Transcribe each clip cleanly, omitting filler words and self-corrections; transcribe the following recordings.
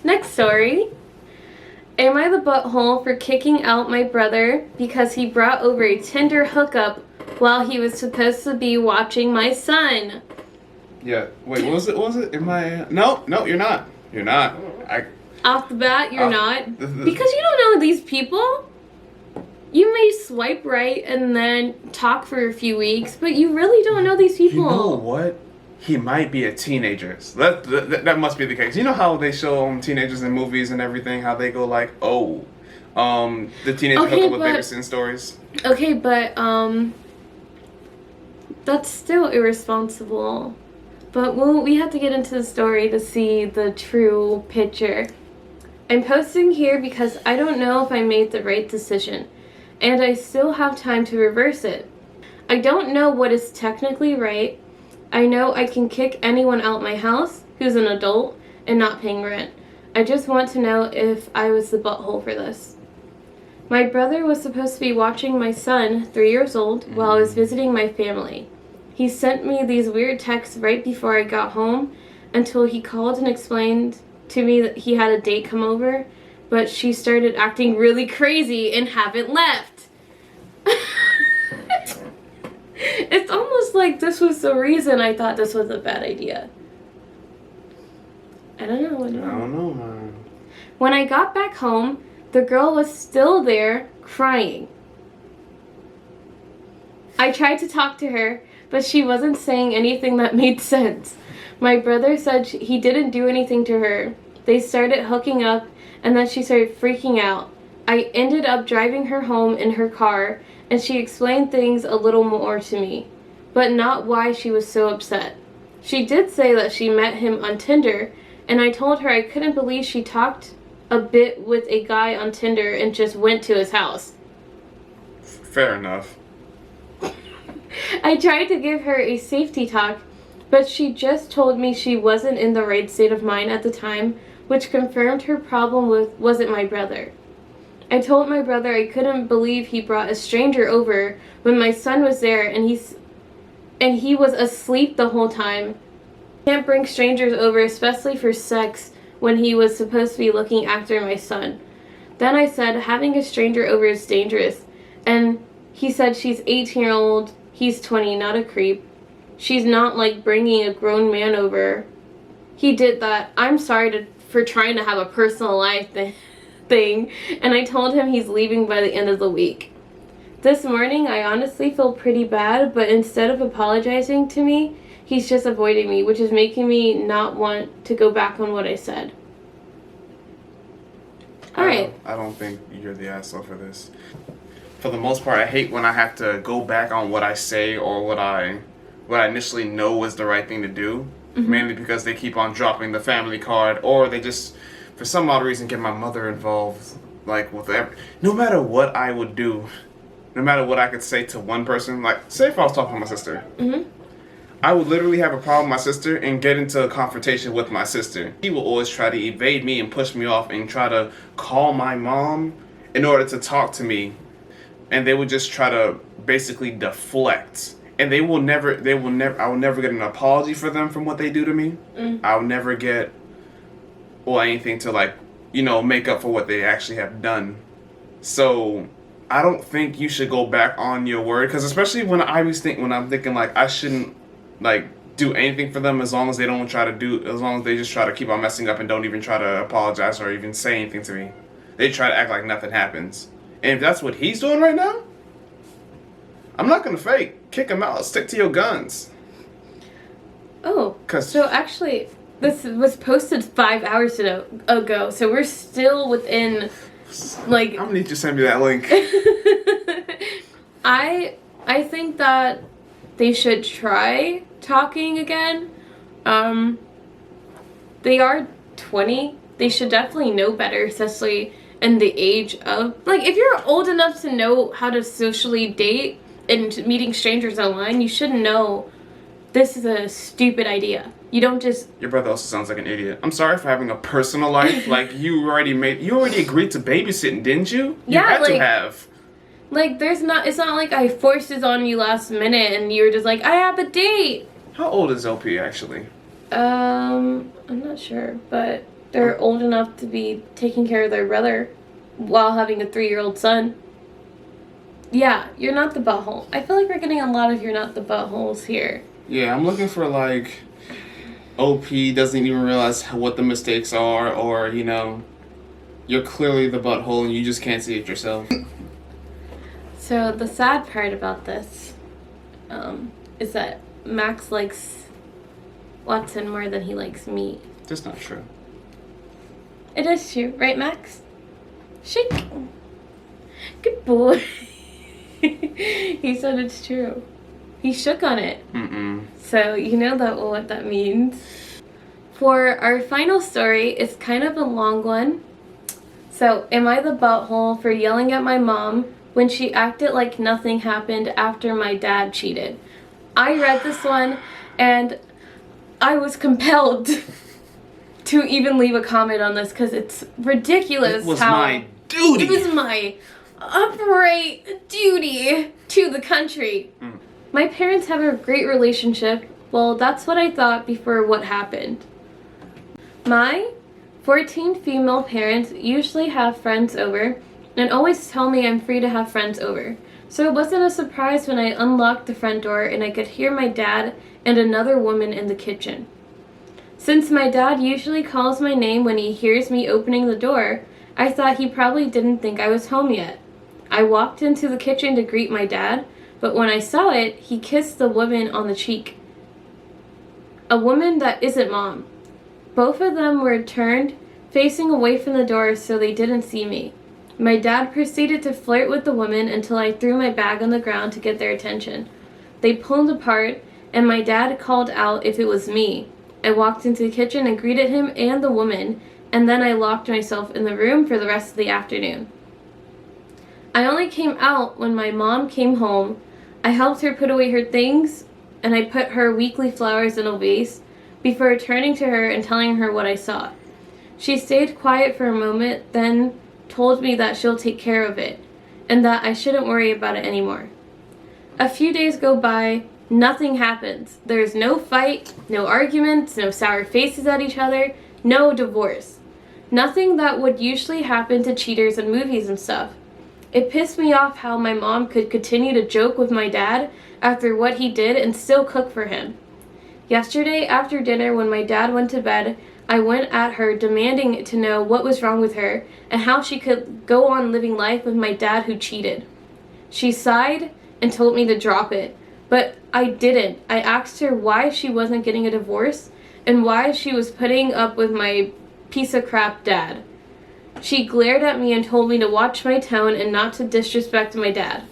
Next story. Am I the butthole for kicking out my brother because he brought over a Tinder hookup while he was supposed to be watching my son? Yeah. Wait, what was it? Am I? No, you're not. You're not. Off the bat, you're not? Because you don't know these people. You may swipe right and then talk for a few weeks, but you really don't know these people. You know what? He might be a teenager. So that must be the case. You know how they show teenagers in movies and everything, how they go like, oh, the teenager hookup with babysitting stories? Okay, but, that's still irresponsible. But we have to get into the story to see the true picture. I'm posting here because I don't know if I made the right decision, and I still have time to reverse it. I don't know what is technically right. I know I can kick anyone out my house who's an adult and not paying rent. I just want to know if I was the butthole for this. My brother was supposed to be watching my son, 3 years old, while I was visiting my family. He sent me these weird texts right before I got home until he called and explained to me that he had a date come over, but she started acting really crazy and haven't left. It's almost like this was the reason I thought this was a bad idea. I don't know. I don't know, man. When I got back home, the girl was still there crying. I tried to talk to her, but she wasn't saying anything that made sense. My brother said he didn't do anything to her. They started hooking up, and then she started freaking out. I ended up driving her home in her car, and she explained things a little more to me, but not why she was so upset. She did say that she met him on Tinder, and I told her I couldn't believe she talked a bit with a guy on Tinder and just went to his house. Fair enough. I tried to give her a safety talk, but she just told me she wasn't in the right state of mind at the time, which confirmed her problem wasn't my brother. I told my brother I couldn't believe he brought a stranger over when my son was there and he was asleep the whole time. Can't bring strangers over, especially for sex, when he was supposed to be looking after my son. Then I said having a stranger over is dangerous, and he said she's 18-year-old, he's 20, not a creep. She's not like bringing a grown man over. He did that. I'm sorry for trying to have a personal life thing, and I told him he's leaving by the end of the week. This morning, I honestly feel pretty bad, but instead of apologizing to me, he's just avoiding me, which is making me not want to go back on what I said. Alright. I don't think you're the asshole for this. For the most part, I hate when I have to go back on what I say or what I initially know was the right thing to do. Mm-hmm. Mainly because they keep on dropping the family card, or they just, for some odd reason, get my mother involved. Like, no matter what I would do, no matter what I could say to one person, like, say if I was talking to my sister, mm-hmm. I would literally have a problem with my sister and get into a confrontation with my sister. She will always try to evade me and push me off and try to call my mom in order to talk to me. And they would just try to basically deflect. And I will never get an apology for them from what they do to me. I'll never get, anything to make up for what they actually have done. So I don't think you should go back on your word, because especially when I'm thinking like I shouldn't do anything for them as long as they just try to keep on messing up and don't even try to apologize or even say anything to me. They try to act like nothing happens. And if that's what he's doing right now, I'm not gonna fake. Kick him out. Stick to your guns. Oh, so actually, this was posted 5 hours ago, so we're still within, I'm gonna need you to send me that link. I think that they should try talking again. They are 20. They should definitely know better, especially in the age of, if you're old enough to know how to socially date and meeting strangers online, you should know this is a stupid idea. You don't just... Your brother also sounds like an idiot. I'm sorry for having a personal life. You already agreed to babysitting, didn't you? You had to have. It's not like I forced this on you last minute and you were just like, I have a date. How old is LP actually? I'm not sure, but They're old enough to be taking care of their brother while having a 3-year-old son. Yeah, you're not the butthole. I feel like we're getting a lot of you're not the buttholes here. Yeah, I'm looking for like OP doesn't even realize what the mistakes are, or you know, you're clearly the butthole and you just can't see it yourself. So the sad part about this is that Max likes Watson more than he likes me. That's not true. It is true, right, Max? Shake. Good boy. He said it's true. He shook on it. So you know that what that means. For our final story, it's kind of a long one. So, am I the butthole for yelling at my mom when she acted like nothing happened after my dad cheated? I read this one and I was compelled to even leave a comment on this because it's ridiculous. It was my duty. It was my upright duty to the country. My parents have a great relationship. Well, that's what I thought before what happened. My 14 female parents usually have friends over and always tell me I'm free to have friends over. So it wasn't a surprise when I unlocked the front door and I could hear my dad and another woman in the kitchen. Since my dad usually calls my name when he hears me opening the door, I thought he probably didn't think I was home yet. I walked into the kitchen to greet my dad, but when I saw it, he kissed the woman on the cheek. A woman that isn't mom. Both of them were turned, facing away from the door so they didn't see me. My dad proceeded to flirt with the woman until I threw my bag on the ground to get their attention. They pulled apart, and my dad called out if it was me. I walked into the kitchen and greeted him and the woman, and then I locked myself in the room for the rest of the afternoon. I only came out when my mom came home. I helped her put away her things, and I put her weekly flowers in a vase before turning to her and telling her what I saw. She stayed quiet for a moment, then told me that she'll take care of it, and that I shouldn't worry about it anymore. A few days go by, nothing happens. There's no fight, no arguments, no sour faces at each other, no divorce. Nothing that would usually happen to cheaters in movies and stuff. It pissed me off how my mom could continue to joke with my dad after what he did and still cook for him. Yesterday, after dinner, when my dad went to bed, I went at her demanding to know what was wrong with her and how she could go on living life with my dad who cheated. She sighed and told me to drop it, but I didn't. I asked her why she wasn't getting a divorce and why she was putting up with my piece of crap dad. She glared at me and told me to watch my tone and not to disrespect my dad.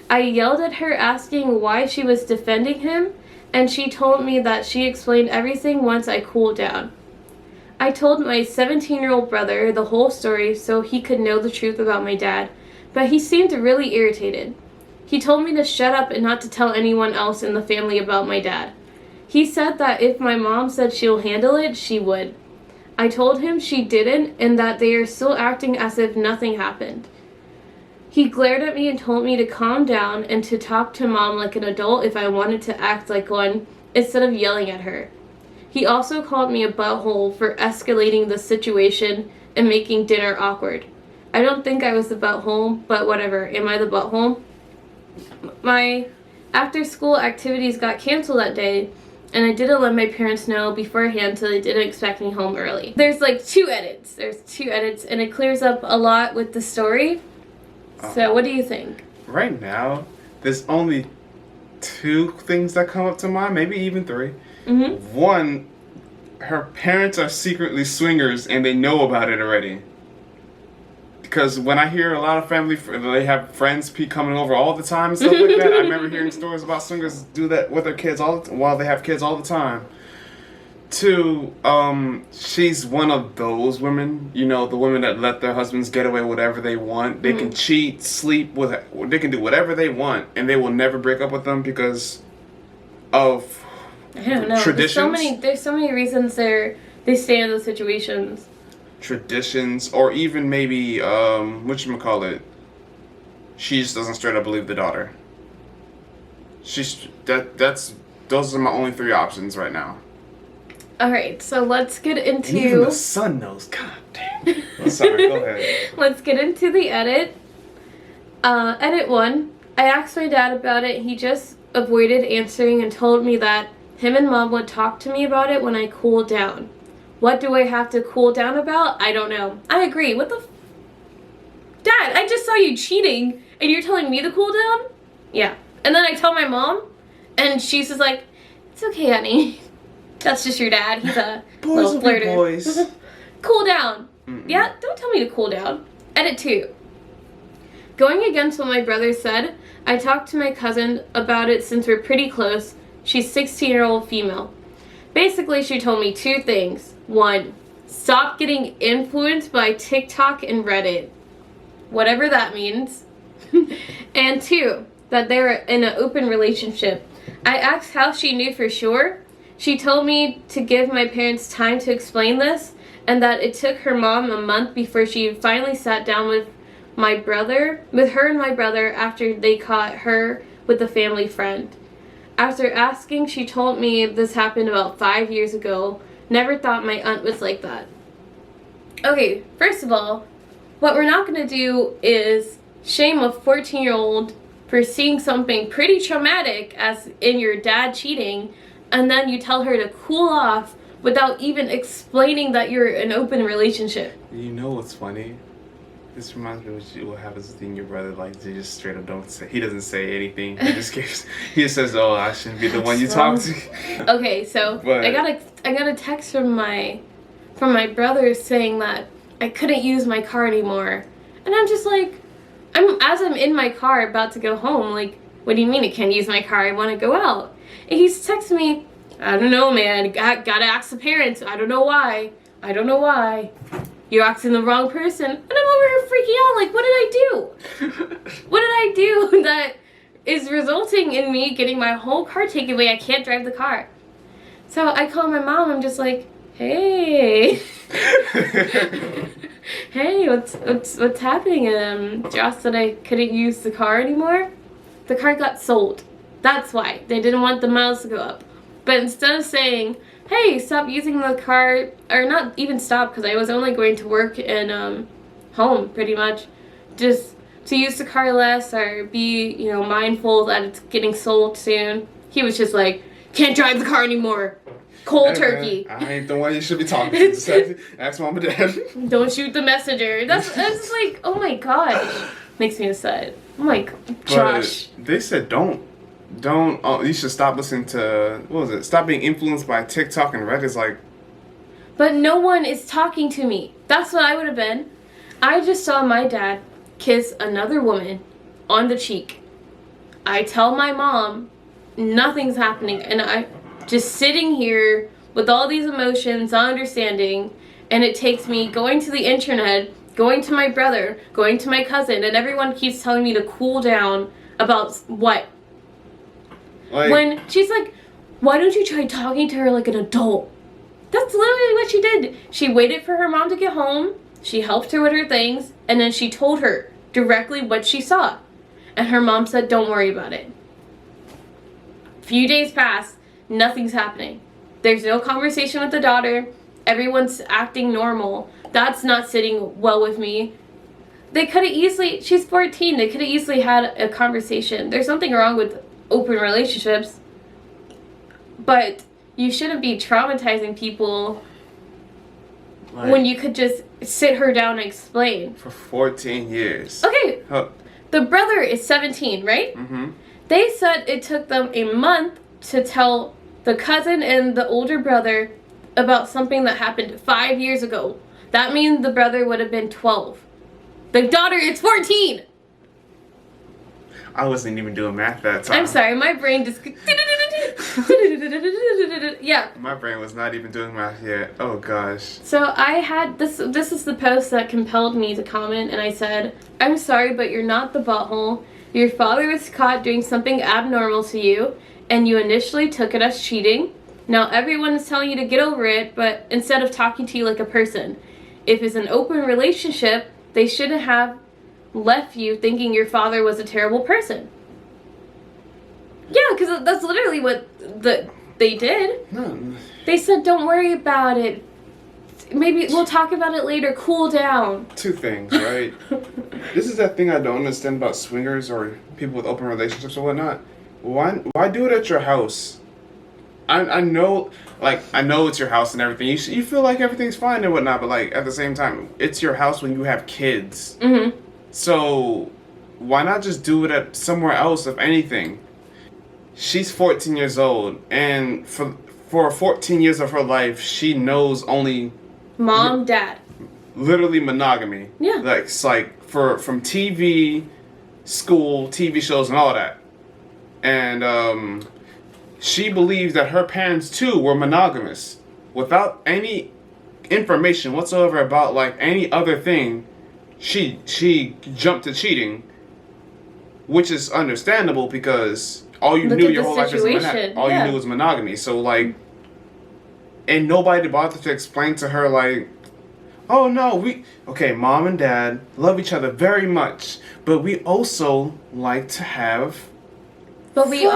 I yelled at her asking why she was defending him, and she told me that she explained everything once I cooled down. I told my 17-year-old brother the whole story so he could know the truth about my dad, but he seemed really irritated. He told me to shut up and not to tell anyone else in the family about my dad. He said that if my mom said she'll handle it, she would. I told him she didn't and that they are still acting as if nothing happened. He glared at me and told me to calm down and to talk to mom like an adult if I wanted to act like one instead of yelling at her. He also called me a butthole for escalating the situation and making dinner awkward. I don't think I was the butthole, but whatever. Am I the butthole? My after-school activities got canceled that day, and I didn't let my parents know beforehand so they didn't expect me home early. There's like two edits. There's two edits, and it clears up a lot with the story. So what do you think? Right now, there's only 2 things that come up to mind, maybe even 3. One, her parents are secretly swingers and they know about it already. Because when I hear a lot of family, they have friends coming over all the time and stuff like that. I remember hearing stories about swingers do that with their kids while they have kids all the time. 2, she's one of those women, you know, the women that let their husbands get away with whatever they want. They can cheat, sleep with, they can do whatever they want, and they will never break up with them because of I don't know. traditions. There's so many reasons they stay in those situations. Traditions, or even maybe whatchamacallit, she just doesn't straight up believe the daughter. Those are my only 3 options right now. Alright, so let's get And even the into... son knows. God damn. I'm sorry, go ahead. Let's get into the edit. Edit 1. I asked my dad about it. He just avoided answering and told me that him and mom would talk to me about it when I cool down. What do I have to cool down about? I don't know. I agree. What the Dad, I just saw you cheating and you're telling me to cool down? Yeah. And then I tell my mom and she's just like, it's okay, honey. That's just your dad. He's a Boys little will be flirter. boys. Cool down. Mm-mm. Yeah, don't tell me to cool down. Edit 2. Going against what my brother said, I talked to my cousin about it since we're pretty close. She's 16-year-old female. Basically, she told me 2 things. 1, stop getting influenced by TikTok and Reddit. Whatever that means. And 2, that they're in an open relationship. I asked how she knew for sure. She told me to give my parents time to explain this, and that it took her mom a month before she finally sat down with her and my brother after they caught her with a family friend. After asking, she told me this happened about 5 years ago. Never thought my aunt was like that. Okay, first of all, what we're not going to do is shame a 14-year-old for seeing something pretty traumatic as in your dad cheating, and then you tell her to cool off without even explaining that you're in an open relationship. You know what's funny? This reminds me of what happens with your brother. Like, they just straight up don't say. He doesn't say anything. He just says, "Oh, I shouldn't be the one you talk to." Okay, so But I got a text from my brother saying that I couldn't use my car anymore, and I'm just like, I'm in my car about to go home. Like, what do you mean I can't use my car? I want to go out. And he's texting me, I don't know, man. Gotta ask the parents. I don't know why. You're asking the wrong person. And I'm over here freaking out. Like, what did I do? What did I do that is resulting in me getting my whole car taken away? I can't drive the car. So I call my mom. I'm just like, hey. Hey, what's happening? Josh said I couldn't use the car anymore. The car got sold. That's why. They didn't want the miles to go up. But instead of saying, hey, stop using the car, or not even stop, because I was only going to work and home, pretty much, just to use the car less or be, mindful that it's getting sold soon. He was just like, can't drive the car anymore. Cold turkey. Man, I ain't the one you should be talking to. Just ask mom and dad. Don't shoot the messenger. That's like, oh my gosh. Makes me upset. Oh my Josh. But they said don't. You should stop listening to, what was it? Stop being influenced by TikTok and Reddit. It's like. But no one is talking to me. That's what I would have been. I just saw my dad kiss another woman on the cheek. I tell my mom nothing's happening, and I just sitting here with all these emotions, not understanding, and it takes me going to the internet, going to my brother, going to my cousin, and everyone keeps telling me to cool down about what? Like, when she's like, why don't you try talking to her like an adult? That's literally what she did. She waited for her mom to get home, she helped her with her things, and then she told her directly what she saw. And her mom said, don't worry about it. Few days passed, nothing's happening. There's no conversation with the daughter. Everyone's acting normal. That's not sitting well with me. They could have easily, she's 14, they could have easily had a conversation. There's nothing wrong with open relationships, but you shouldn't be traumatizing people when you could just sit her down and explain. For 14 years. Okay, Huh. the brother is 17, right? Mm-hmm. They said it took them a month to tell the cousin and the older brother about something that happened 5 years ago. That means the brother would have been 12. The daughter is 14! I wasn't even doing math that time. I'm sorry, my brain just... Yeah. My brain was not even doing math yet. Oh gosh. So I had... This is the post that compelled me to comment, and I said, I'm sorry, but you're not the butthole. Your father was caught doing something abnormal to you, and you initially took it as cheating. Now everyone is telling you to get over it, but instead of talking to you like a person. If it's an open relationship, they shouldn't have left you thinking your father was a terrible person. Yeah, because that's literally what they did. No, They said, don't worry about it. Maybe we'll talk about it later. Cool down. Two things, right? This is that thing I don't understand about swingers or people with open relationships or whatnot. Why do it at your house? I know, like, I know it's your house and everything. You feel like everything's fine and whatnot, but, like, at the same time, it's your house when you have kids. Mm-hmm. So, why not just do it at somewhere else, if anything? She's 14 years old, and for 14 years of her life, she knows only... Mom, dad. Literally monogamy. Yeah. Like, it's like, from TV, school, TV shows, and all that. And, she believes that her parents too were monogamous, without any information whatsoever about like any other thing. She jumped to cheating, which is understandable because all you knew your whole life you knew was monogamy. So like, and nobody bothered to explain to her like, oh no, mom and dad love each other very much, but we also like to have. But we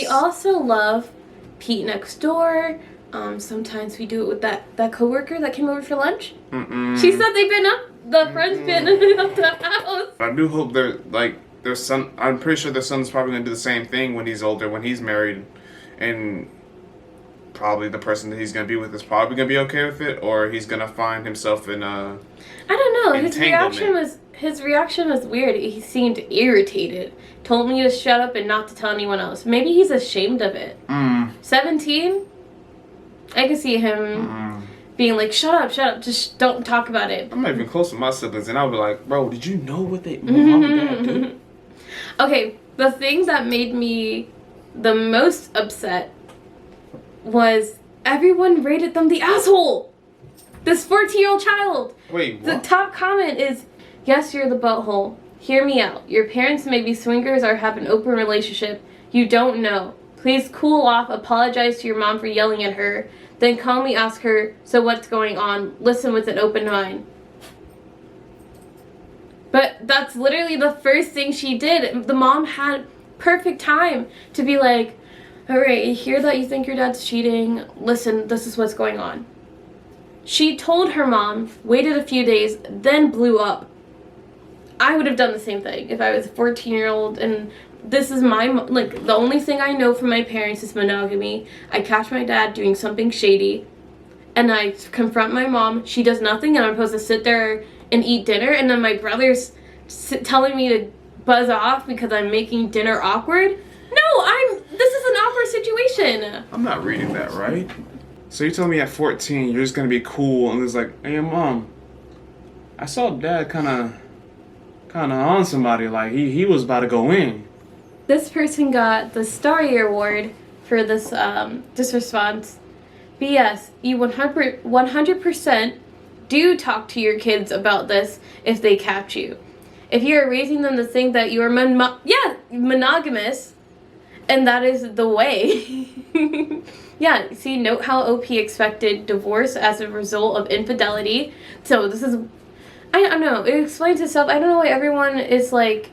also love Pete next door. Sometimes we do it with that coworker that came over for lunch. Mm-mm. She said they've been up. The friends been up the house. I do hope their son. I'm pretty sure their son's probably gonna do the same thing when he's older, when he's married, and probably the person that he's gonna be with is probably gonna be okay with it, or he's gonna find himself in a. I don't know. His reaction was weird. He seemed irritated. Told me to shut up and not to tell anyone else. Maybe he's ashamed of it. 17? I could see him being like, shut up, just don't talk about it. I'm not even close to my siblings, and I'll be like, bro, did you know what mom and dad do? Okay, the thing that made me the most upset was everyone rated them the asshole. This 14-year-old child. Wait, what? The top comment is, yes, you're the butthole. Hear me out. Your parents may be swingers or have an open relationship. You don't know. Please cool off, apologize to your mom for yelling at her, then calmly ask her, so what's going on? Listen with an open mind. But that's literally the first thing she did. The mom had perfect time to be like, alright, I hear that you think your dad's cheating. Listen, this is what's going on. She told her mom, waited a few days, then blew up. I would have done the same thing if I was a 14-year-old and this is the only thing I know from my parents is monogamy. I catch my dad doing something shady and I confront my mom. She does nothing and I'm supposed to sit there and eat dinner, and then my brother's telling me to buzz off because I'm making dinner awkward. No, this is an awkward situation. I'm not reading that right. So you're telling me at 14 you're just gonna be cool and it's like, hey mom, I saw dad kinda on somebody, like he was about to go in. This person got the Starry Award for this response. BS, you 100% do talk to your kids about this if they catch you. If you are raising them to think that you are monogamous, and that is the way. Yeah, see, note how OP expected divorce as a result of infidelity. So this is, I don't know, it explains itself. I don't know why everyone is like,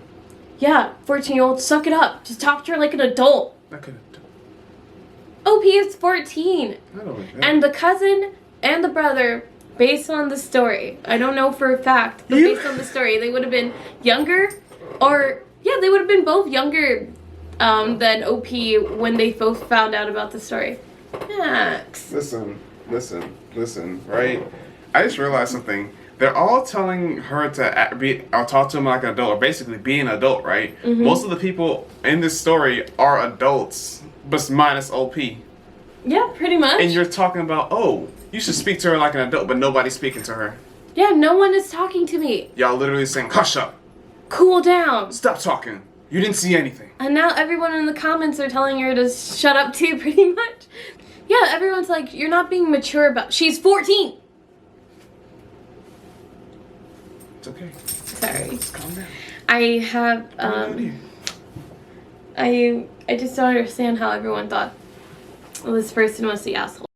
yeah, 14-year-old, suck it up. Just talk to her like an adult. OP is 14. And the cousin and the brother, based on the story, I don't know for a fact, but based on the story, they would have been younger, or, yeah, they would have been both younger than OP when they both found out about the story. Max. Listen, right? I just realized something. They're all telling her to talk to him like an adult, or basically be an adult, right? Mm-hmm. Most of the people in this story are adults, but minus OP. Yeah, pretty much. And you're talking about, oh, you should speak to her like an adult, but nobody's speaking to her. Yeah, no one is talking to me. Y'all literally saying, hush up. Cool down. Stop talking. You didn't see anything. And now everyone in the comments are telling her to shut up too, pretty much. Yeah, everyone's like, you're not being mature about... She's 14! It's okay. Sorry. Just calm down. I have, I just don't understand how everyone thought this person was the asshole.